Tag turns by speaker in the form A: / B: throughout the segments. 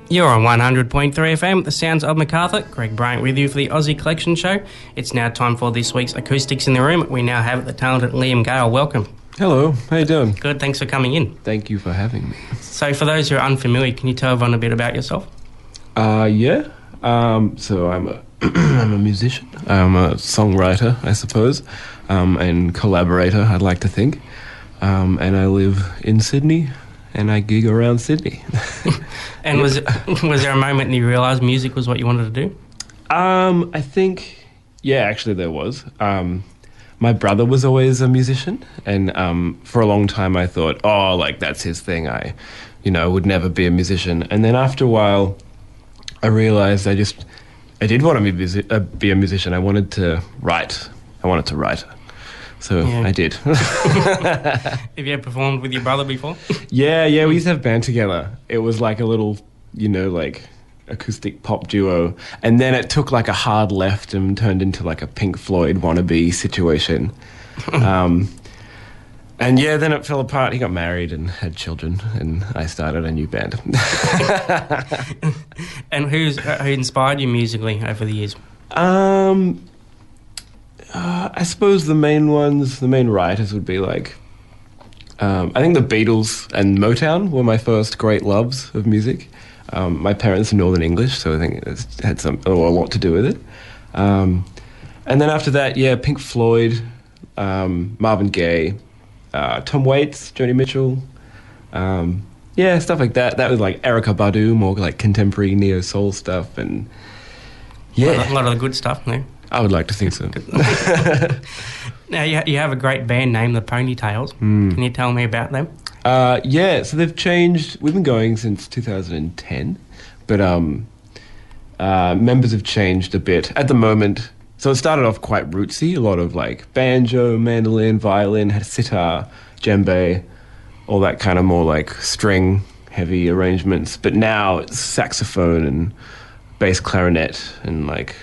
A: You're on 100.3 FM, the sounds of MacArthur. Greg Bryant with you for the Aussie Collection Show. It's now time for this week's Acoustics in the Room. We now have the talented Liam Gale. Welcome.
B: Hello, how you doing?
A: Good, thanks for coming in.
B: Thank you for having me.
A: So for those who are unfamiliar, can you tell everyone a bit about yourself?
B: So I'm a I'm a musician. I'm a songwriter, I suppose, and collaborator, I'd like to think. And I live in Sydney, and I gig around Sydney.
A: And was there a moment you realised music was what you wanted to do?
B: I think, yeah, actually there was. My brother was always a musician, and for a long time I thought, that's his thing. I would never be a musician. And then after a while, I realised I did want to be a musician. I wanted to write. So yeah. I did.
A: Have you ever performed with your brother before?
B: Yeah, we used to have band together. It was like a little, acoustic pop duo. And then it took like a hard left and turned into like a Pink Floyd wannabe situation. And yeah, then it fell apart. He got married and had children, and I started a new band.
A: And who inspired you musically over the years?
B: I suppose the main writers would be like, I think the Beatles and Motown were my first great loves of music. My parents are Northern English, so I think it's had a lot to do with it. And then after that, yeah, Pink Floyd, Marvin Gaye, Tom Waits, Joni Mitchell, stuff like that. That was like Erykah Badu, more like contemporary neo-soul stuff, and yeah.
A: A lot of the good stuff, no?
B: I would like to think so.
A: Now, you have a great band name, the Ponytails. Can you tell me about them?
B: So they've changed. We've been going since 2010, but members have changed a bit at the moment. So it started off quite rootsy, a lot of like banjo, mandolin, violin, had sitar, djembe, all that kind of more like string heavy arrangements. But now it's saxophone and bass clarinet and like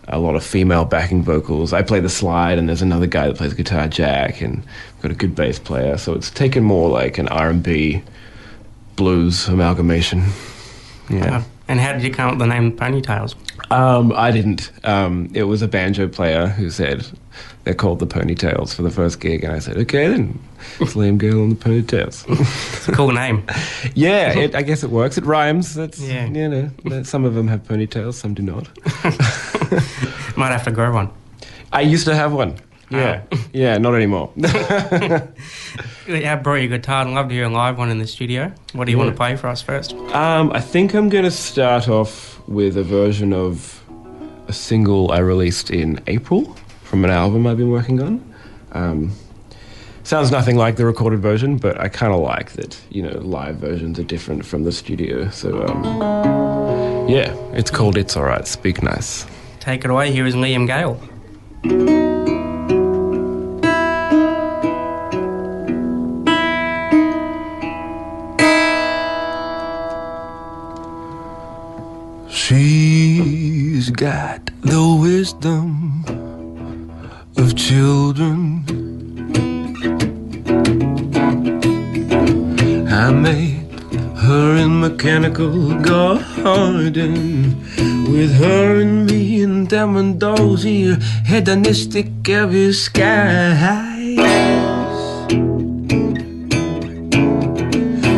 B: a lot of female backing vocals. I play the slide, and there's another guy that plays guitar, Jack, and we've got a good bass player. So it's taken more like an R&B blues amalgamation. Yeah.
A: And how did you come up with the name Ponytails?
B: I didn't. It was a banjo player who said they're called the Ponytails for the first gig, and I said, okay then, it's Liam Gale and the Ponytails.
A: It's a cool name.
B: Yeah, I guess it works. It rhymes. That's,
A: yeah.
B: Some of them have ponytails, some do not.
A: Might have to grow one.
B: I used to have one. Yeah, yeah, not anymore.
A: I brought you a guitar. I'd love to hear a live one in the studio. What do you want to play for us first?
B: I think I'm going to start off with a version of a single I released in April from an album I've been working on. Sounds nothing like the recorded version, but I kind of like that, live versions are different from the studio. So, it's called It's Alright, Speak Nice.
A: Take it away. Here is Liam Gale.
B: She's got the wisdom of children. I made her in mechanical garden with her and me in diamond dolls here, hedonistic every skies.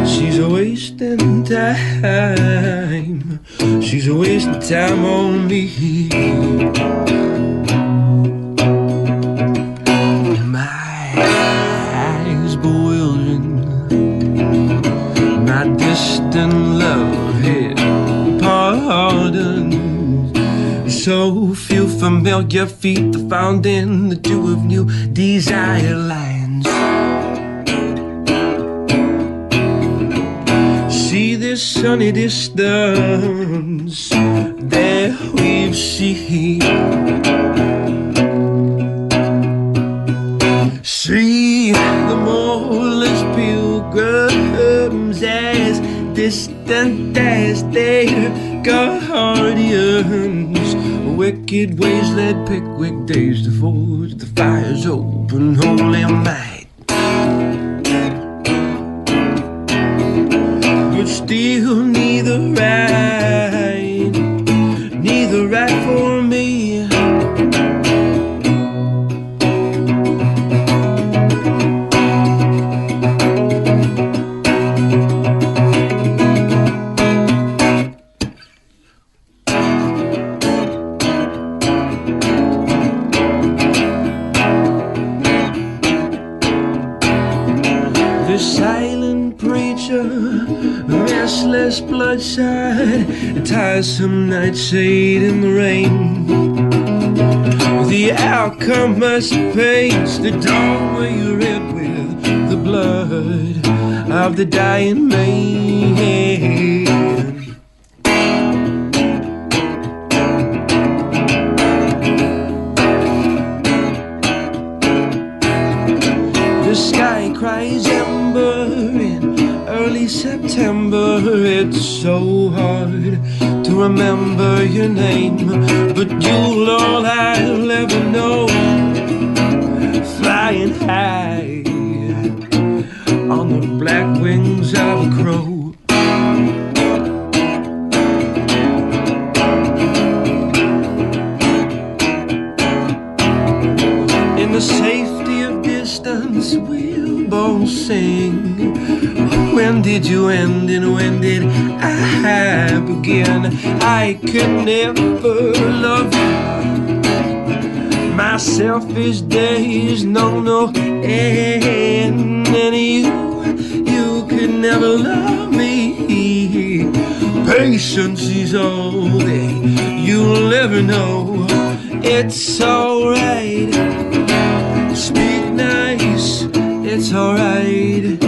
B: She's a wasting time. She's a wasting time on me. My eyes bewildering, my distant love hid pardon. So few familiar feet found in the dew of new desire lines. See this sunny distance there we've seen. See the moreless pilgrims as distant as their guardians. Wicked ways led Pickwick days to forge the fire's open holy might. But still neither right outside, a tiresome nightshade in the rain. The outcome must pace the doorway red with the blood of the dying man. The sky cries ember in early September. It's so hard to remember your name, but you're all I'll ever know. Flying high on the black wings of a crow. In the safety of distance, we'll both sing. When did you end and when did I begin? I could never love you. My selfish days know no end. And you could never love me. Patience is all that you'll ever know. It's alright. Speak nice, it's alright.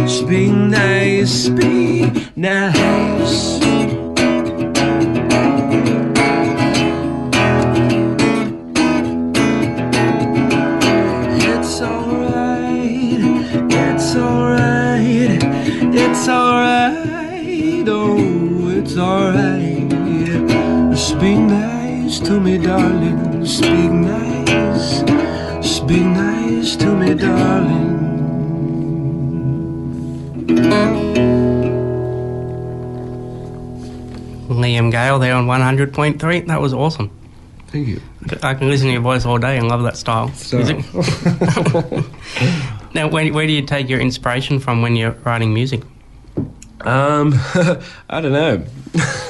B: Speak nice, speak nice. It's alright, it's alright, it's alright, oh, it's alright. Speak nice to me, darling, speak nice. Be nice to me, darling.
A: Liam Gale there on 100.3. That was awesome.
B: Thank you.
A: I can listen to your voice all day and love that style. Music. Now, where do you take your inspiration from when you're writing music?
B: I don't know.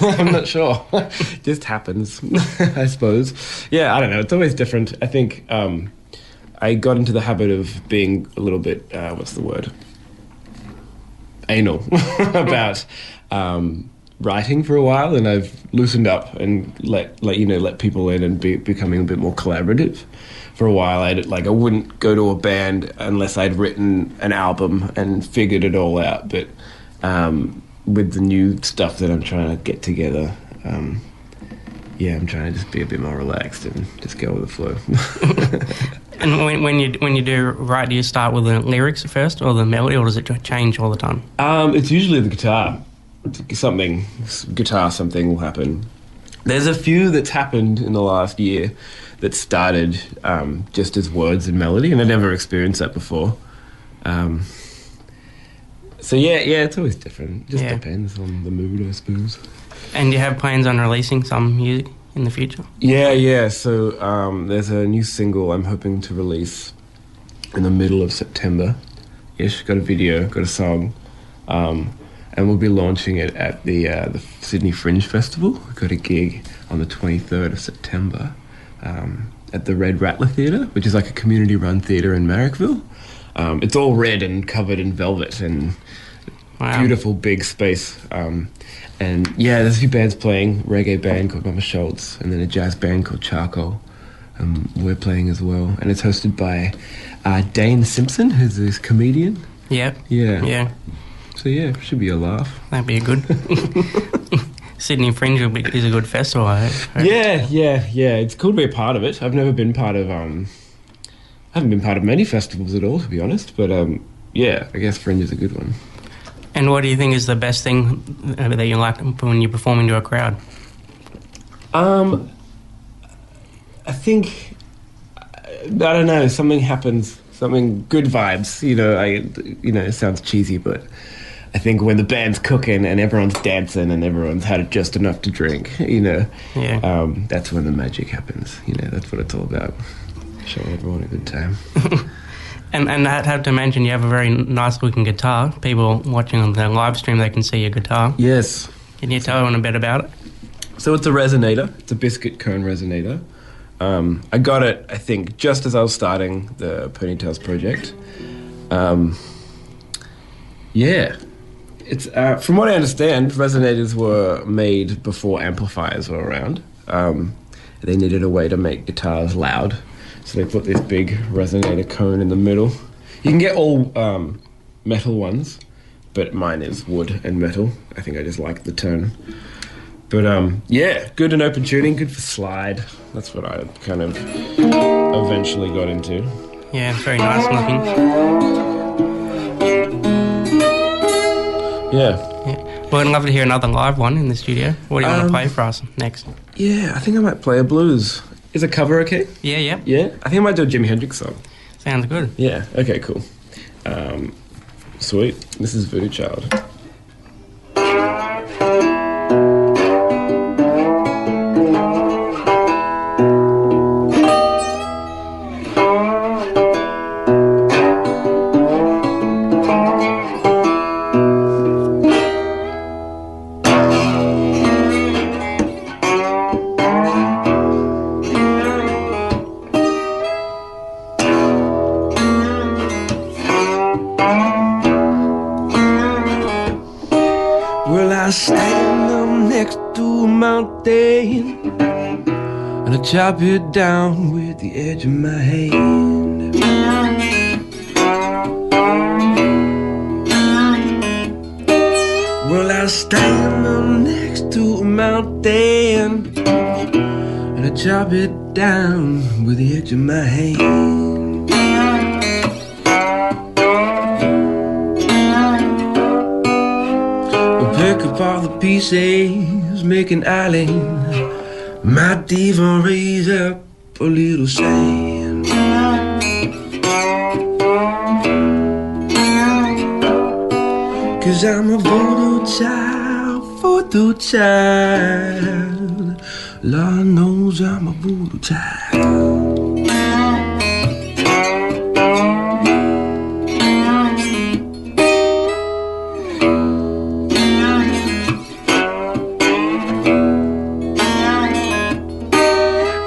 B: I'm not sure. It just happens, I suppose. Yeah, I don't know. It's always different. I think I got into the habit of being a little bit, what's the word? Anal about writing for a while, and I've loosened up and let people in and becoming a bit more collaborative. For a while, I wouldn't go to a band unless I'd written an album and figured it all out. But with the new stuff that I'm trying to get together, I'm trying to just be a bit more relaxed and just go with the flow.
A: And when you do write, do you start with the lyrics first or the melody, or does it change all the time?
B: It's usually the guitar. Something will happen. There's a few that's happened in the last year that started just as words and melody, and I never experienced that before. So it's always different. It just depends on the mood, I suppose.
A: And do you have plans on releasing some music in the future?
B: Yeah. So there's a new single I'm hoping to release in the middle of September-ish. Got a video, got a song, and we'll be launching it at the Sydney Fringe Festival. We've got a gig on the 23rd of September at the Red Rattler Theatre, which is like a community-run theatre in Marrickville. It's all red and covered in velvet and beautiful big space. And there's a few bands playing, reggae band called Mama Schultz, and then a jazz band called Charcoal. We're playing as well. And it's hosted by Dane Simpson, who's this comedian.
A: Yeah.
B: So it should be a laugh.
A: That'd be good. Sydney Fringe is a good festival, I hope.
B: Yeah. It's cool to be a part of it. I've never been part of... I haven't been part of many festivals at all, to be honest. But, I guess Fringe is a good one.
A: And what do you think is the best thing that you like when you're performing to a crowd?
B: I think... I don't know. Something happens. Something good vibes. It sounds cheesy, but... I think when the band's cooking and everyone's dancing and everyone's had just enough to drink, that's when the magic happens. That's what it's all about. Showing everyone a good time.
A: And I have to mention you have a very nice looking guitar. People watching on the live stream, they can see your guitar.
B: Yes.
A: Can you tell everyone a bit about it?
B: So it's a resonator. It's a biscuit cone resonator. I got it, I think, just as I was starting the Ponytails project. It's from what I understand, resonators were made before amplifiers were around. They needed a way to make guitars loud, so they put this big resonator cone in the middle. You can get all metal ones, but mine is wood and metal. I think I just like the tone. But yeah, good and open tuning, good for slide. That's what I kind of eventually got into.
A: Yeah, very nice looking.
B: Yeah.
A: Well, I'd love to hear another live one in the studio. What do you want to play for us next?
B: Yeah, I think I might play a blues. Is a cover okay?
A: Yeah.
B: Yeah? I think I might do a Jimi Hendrix song.
A: Sounds good.
B: Yeah, okay, cool. Sweet. This is Voodoo Child.
C: I stand up next to a mountain and I chop it down with the edge of my hand. Well, I stand up next to a mountain and I chop it down with the edge of my hand. Pick up all the pieces, make an island. Might even raise up a little sand. Cause I'm a voodoo child, voodoo child. Lord knows I'm a voodoo child.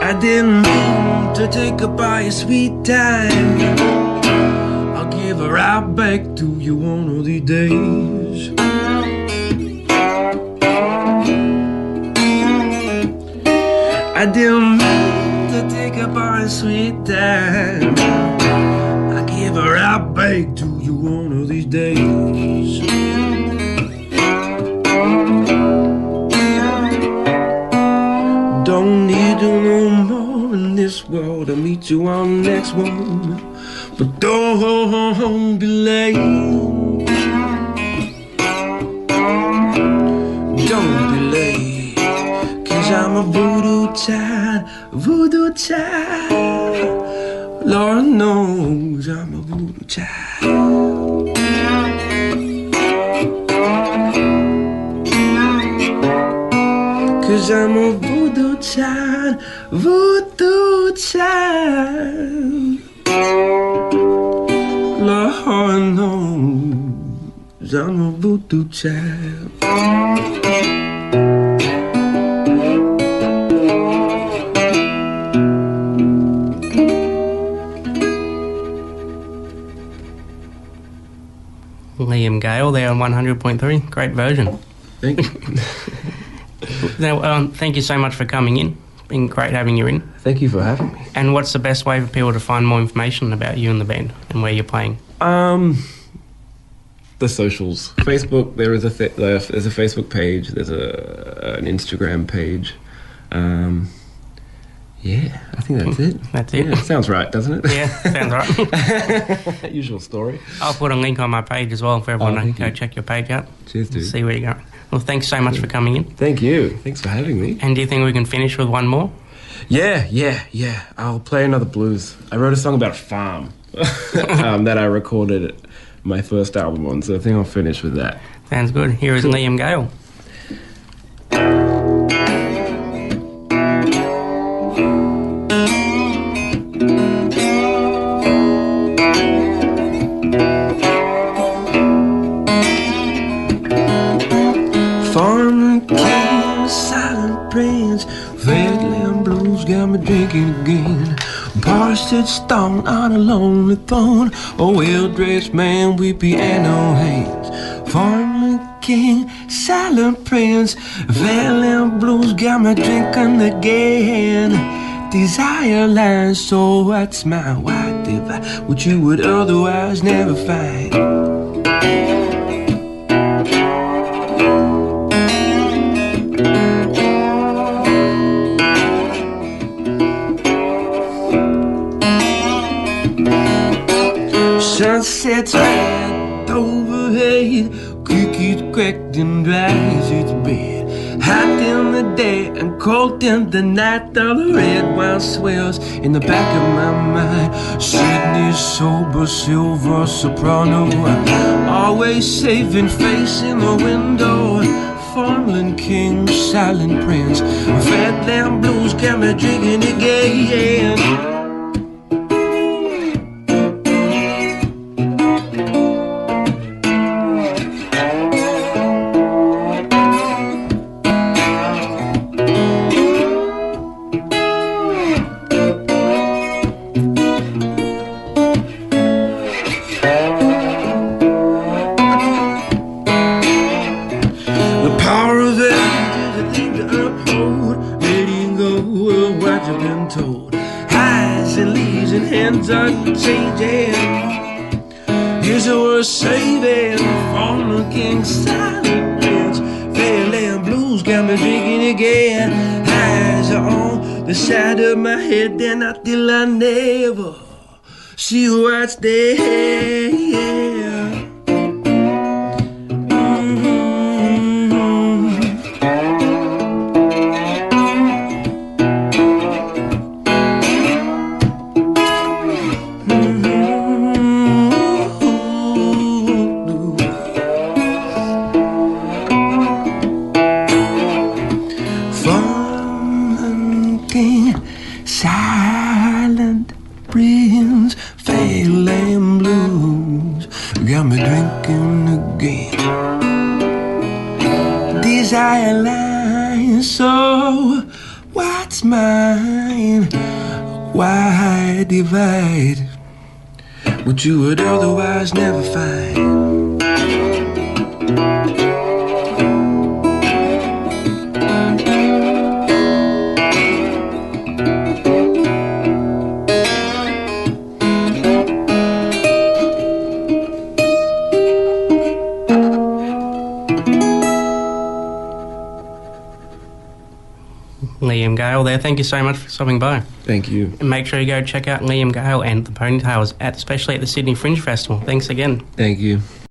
C: I didn't mean to take up all your sweet time. I'll give her right back to you one of these days. I didn't mean to take up all your sweet time. I'll give her right back to you one of these days. Don't need to know more in this world. I'll meet you on the next one, but don't be late. Don't be late, cause I'm a voodoo child, voodoo child. Lord knows I'm a voodoo child. Cause I'm a voodoo child, voodoo child. Lord knows I'm a voodoo child.
A: Liam Gale there on 100.3. Great version.
B: Thank you.
A: Now, thank you so much for coming in. It's been great having you in.
B: Thank you for having me.
A: And what's the best way for people to find more information about you and the band and where you're playing?
B: The socials. Facebook, there's a Facebook page, there's an Instagram page. Yeah, I think that's it.
A: That's it.
B: Yeah, sounds right, doesn't it?
A: Yeah, sounds right.
B: Usual story.
A: I'll put a link on my page as well for everyone to go check your page out.
B: Cheers, dude.
A: See where you're going. Well, thanks so much for coming in.
B: Thank you. Thanks for having me.
A: And do you think we can finish with one more?
B: Yeah. I'll play another blues. I wrote a song about a farm that I recorded my first album on, so I think I'll finish with that.
A: Sounds good. Here is Liam Gale.
C: Farmer king, silent prince, fat lamb blues got me drinking again. Parsed stone on a lonely throne, a well-dressed man with piano hands. Farmer king, silent prince. Violin blues got me drinking again. Desire lines, so what's my white divide, which you would otherwise never find. Sunset's red overhead, crickets cracked and dries its bed. Hot in the day and cold in the night, all the red wine swells in the back of my mind. Sydney's sober silver soprano, always saving face in the window. Farmland king, silent prince, fat lamb blues got me drinking again. Told. Highs and leaves and hands unchanging. Here's a word saving. Farmer king, silent prince. Fairland blues got me drinking again. Eyes are on the side of my head, and not till I never see what's there. Silent prince, Fairland blues got me drinking again. Desire lines, so what's mine? Why divide what you would otherwise never find?
A: Liam Gale there. Thank you so much for stopping by.
B: Thank you.
A: And make sure you go check out Liam Gale and the Ponytails, especially at the Sydney Fringe Festival. Thanks again.
B: Thank you.